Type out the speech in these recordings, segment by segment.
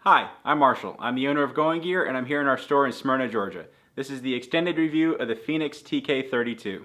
Hi, I'm Marshall. I'm the owner of Going Gear, and I'm here in our store in Smyrna, Georgia. This is the extended review of the Fenix TK32.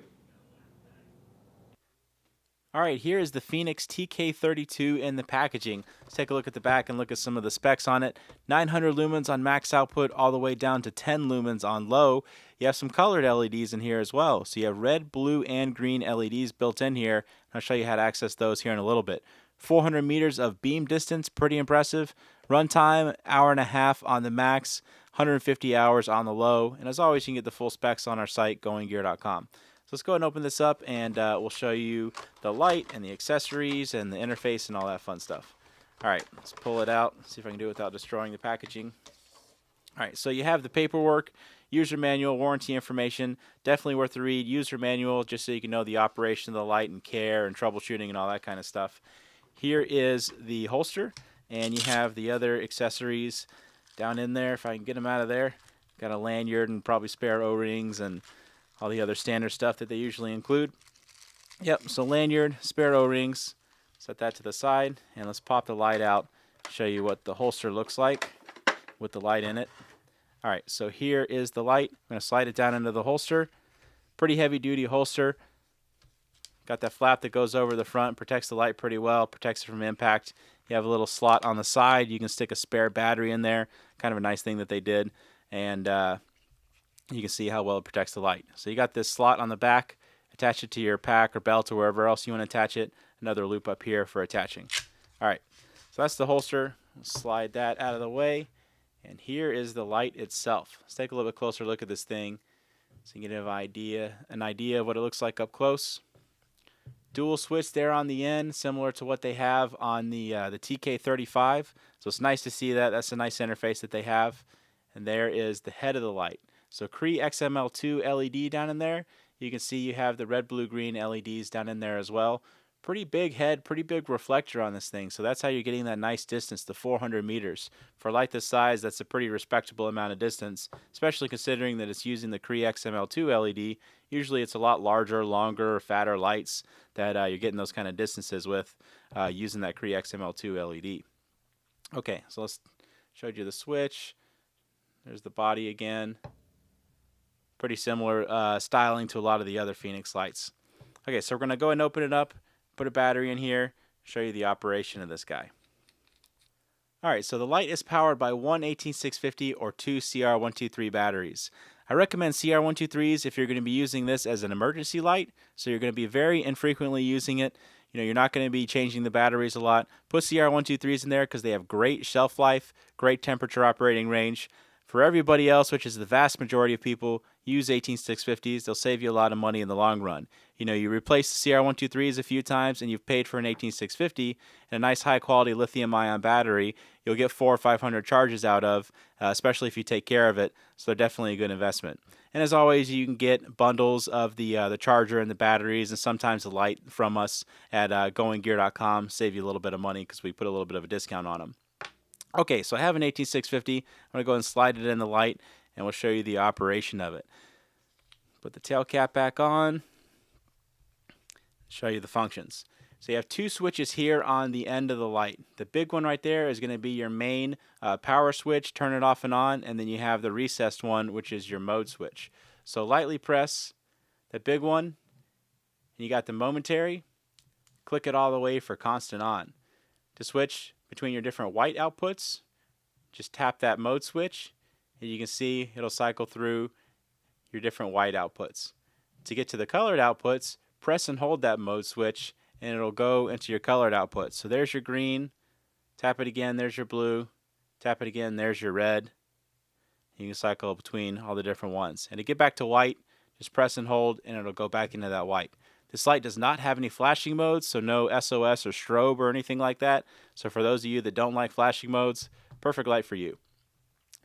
Alright, here is the Fenix TK32 in the packaging. Let's take a look at the back and look at some of the specs on it. 900 lumens on max output all the way down to 10 lumens on low. You have some colored LEDs in here as well. So you have red, blue, and green LEDs built in here. I'll show you how to access those here in a little bit. 400 meters of beam distance, pretty impressive. Runtime, hour and a half on the max, 150 hours on the low. And as always, you can get the full specs on our site, goinggear.com. So let's go ahead and open this up, and we'll show you the light and the accessories and the interface and all that fun stuff. All right, let's pull it out, see if I can do it without destroying the packaging. All right, so you have the paperwork, user manual, warranty information. Definitely worth the read. User manual, just so you can know the operation of the light and care and troubleshooting and all that kind of stuff. Here is the holster, and you have the other accessories down in there. If I can get them out of there. Got a lanyard and probably spare O-rings and all the other standard stuff that they usually include. Yep, so lanyard, spare O-rings. Set that to the side, and let's pop the light out, show you what the holster looks like with the light in it. All right, so here is the light. I'm going to slide it down into the holster. Pretty heavy-duty holster. Got that flap that goes over the front, protects the light pretty well, protects it from impact. You have a little slot on the side. You can stick a spare battery in there. Kind of a nice thing that they did. And you can see how well it protects the light. So you got this slot on the back. Attach it to your pack or belt or wherever else you want to attach it. Another loop up here for attaching. All right, so that's the holster. Slide that out of the way. And here is the light itself. Let's take a little bit closer look at this thing so you can get an idea of what it looks like up close. Dual switch there on the end, similar to what they have on the TK35. So it's nice to see that. That's a nice interface that they have. And there is the head of the light. So Cree XML2 LED down in there. You can see you have the red, blue, green LEDs down in there as well. Pretty big head, pretty big reflector on this thing. So that's how you're getting that nice distance, the 400 meters. For a light this size, that's a pretty respectable amount of distance, especially considering that it's using the Cree XML2 LED. Usually it's a lot larger, longer, fatter lights that you're getting those kind of distances with using that Cree XML2 LED. Okay, so let's show you the switch. There's the body again. Pretty similar styling to a lot of the other Fenix lights. Okay, so we're going to go ahead and open it up, put a battery in here, show you the operation of this guy. Alright, so the light is powered by one 18650 or two CR123 batteries. I recommend CR123s if you're going to be using this as an emergency light, so you're going to be very infrequently using it. You know, you're not going to be changing the batteries a lot. Put CR123s in there because they have great shelf life, great temperature operating range. For everybody else, which is the vast majority of people, use 18650s. They'll save you a lot of money in the long run. You know, you replace the CR123s a few times and you've paid for an 18650 and a nice high quality lithium ion battery you'll get 400 or 500 charges out of, especially if you take care of it. So they're definitely a good investment. And as always, you can get bundles of the charger and the batteries and sometimes the light from us at goinggear.com. Save you a little bit of money because we put a little bit of a discount on them. Okay, so I have an 18650. I'm going to go ahead and slide it in the light, and we'll show you the operation of it. Put the tail cap back on, show you the functions. So you have two switches here on the end of the light. The big one right there is going to be your main power switch, turn it off and on, and then you have the recessed one, which is your mode switch. So lightly press the big one, and you got the momentary. Click it all the way for constant on. To switch between your different white outputs, just tap that mode switch and you can see it'll cycle through your different white outputs. To get to the colored outputs, press and hold that mode switch and it'll go into your colored outputs. So there's your green, tap it again, there's your blue, tap it again, there's your red. You can cycle between all the different ones. And to get back to white, just press and hold and it'll go back into that white. This light does not have any flashing modes, so no SOS or strobe or anything like that. So for those of you that don't like flashing modes, perfect light for you.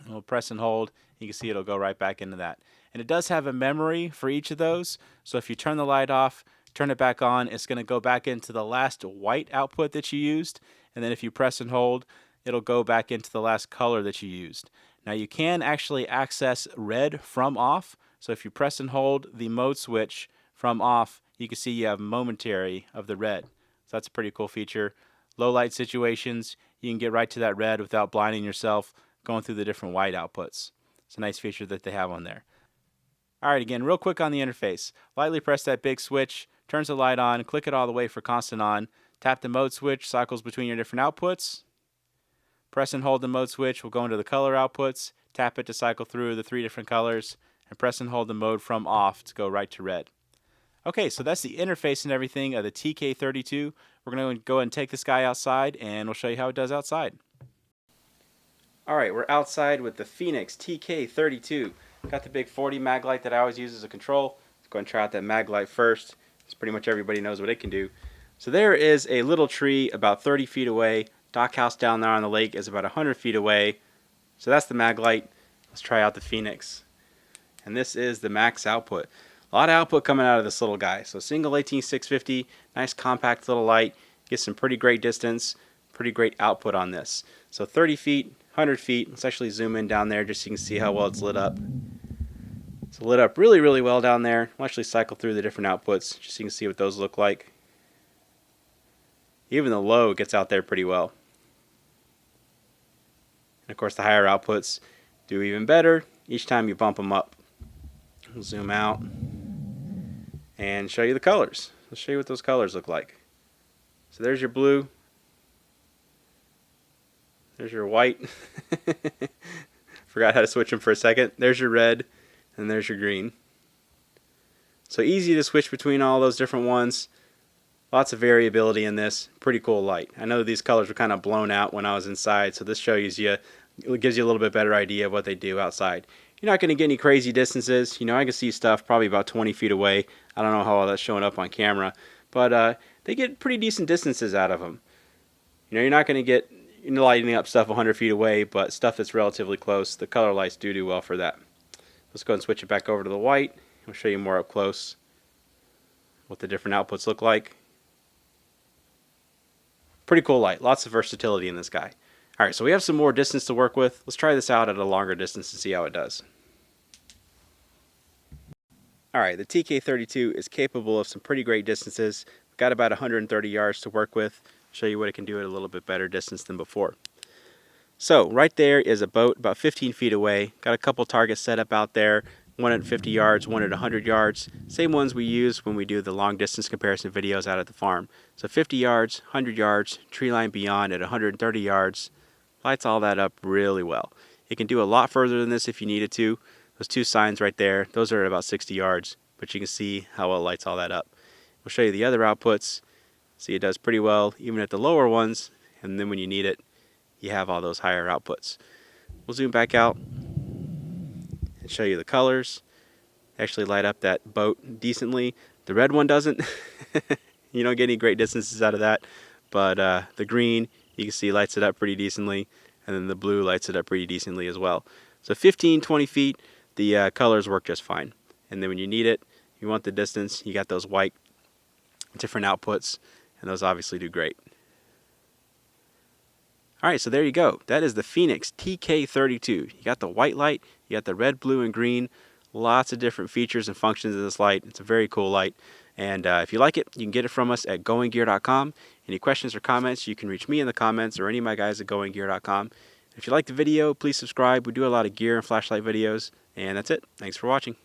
And we'll press and hold. You can see it'll go right back into that. And it does have a memory for each of those. So if you turn the light off, turn it back on, it's going to go back into the last white output that you used. And then if you press and hold, it'll go back into the last color that you used. Now you can actually access red from off. So if you press and hold the mode switch from off, you can see you have momentary of the red. So that's a pretty cool feature. Low light situations, you can get right to that red without blinding yourself going through the different white outputs. It's a nice feature that they have on there. Alright, again, real quick on the interface. Lightly press that big switch, turns the light on, click it all the way for constant on, tap the mode switch, cycles between your different outputs. Press and hold the mode switch will go into the color outputs, tap it to cycle through the 3 different colors, and press and hold the mode from off to go right to red. Okay, so that's the interface and everything of the TK32. We're going to go ahead and take this guy outside, and we'll show you how it does outside. Alright, we're outside with the Fenix TK32. Got the big 40 mag light that I always use as a control. Let's go and try out that mag light first. Because pretty much everybody knows what it can do. So there is a little tree about 30 feet away. Dock house down there on the lake is about 100 feet away. So that's the mag light. Let's try out the Fenix. And this is the max output. A lot of output coming out of this little guy. So single 18650, nice compact little light. Gets some pretty great distance, pretty great output on this. So 30 feet, 100 feet. Let's actually zoom in down there just so you can see how well it's lit up. It's lit up really, really well down there. We'll actually cycle through the different outputs just so you can see what those look like. Even the low gets out there pretty well. And of course the higher outputs do even better each time you bump them up. We'll zoom out and show you the colors. Let's show you what those colors look like. So there's your blue. There's your white. Forgot how to switch them for a second. There's your red, and there's your green. So easy to switch between all those different ones. Lots of variability in this. Pretty cool light. I know these colors were kind of blown out when I was inside, so this shows you, it gives you a little bit better idea of what they do outside. You're not going to get any crazy distances. You know, I can see stuff probably about 20 feet away. I don't know how all that's showing up on camera, but they get pretty decent distances out of them. You know, you're not going to get lighting up stuff 100 feet away, but stuff that's relatively close, the color lights do well for that. Let's go and switch it back over to the white. I'll show you more up close what the different outputs look like. Pretty cool light. Lots of versatility in this guy. Alright, so we have some more distance to work with. Let's try this out at a longer distance and see how it does. Alright, the TK32 is capable of some pretty great distances. We've got about 130 yards to work with. Show you what it can do at a little bit better distance than before. So right there is a boat about 15 feet away. Got a couple targets set up out there. One at 50 yards, one at 100 yards. Same ones we use when we do the long distance comparison videos out at the farm. So 50 yards, 100 yards, tree line beyond at 130 yards. Lights all that up really well. It can do a lot further than this if you needed to. Those 2 signs right there, those are at about 60 yards. But you can see how well it lights all that up. We'll show you the other outputs. See, it does pretty well even at the lower ones, and then when you need it, you have all those higher outputs. We'll zoom back out and show you the colors. They actually light up that boat decently. The red one doesn't. You don't get any great distances out of that, but the green, you can see lights it up pretty decently, and then the blue lights it up pretty decently as well. So 15, 20 feet, the colors work just fine. And then when you need it, you want the distance, you got those white different outputs, and those obviously do great. Alright, so there you go. That is the Fenix TK32. You got the white light, you got the red, blue, and green. Lots of different features and functions of this light. It's a very cool light. And if you like it, you can get it from us at goinggear.com. Any questions or comments, you can reach me in the comments or any of my guys at goinggear.com. If you like the video, please subscribe. We do a lot of gear and flashlight videos. And that's it. Thanks for watching.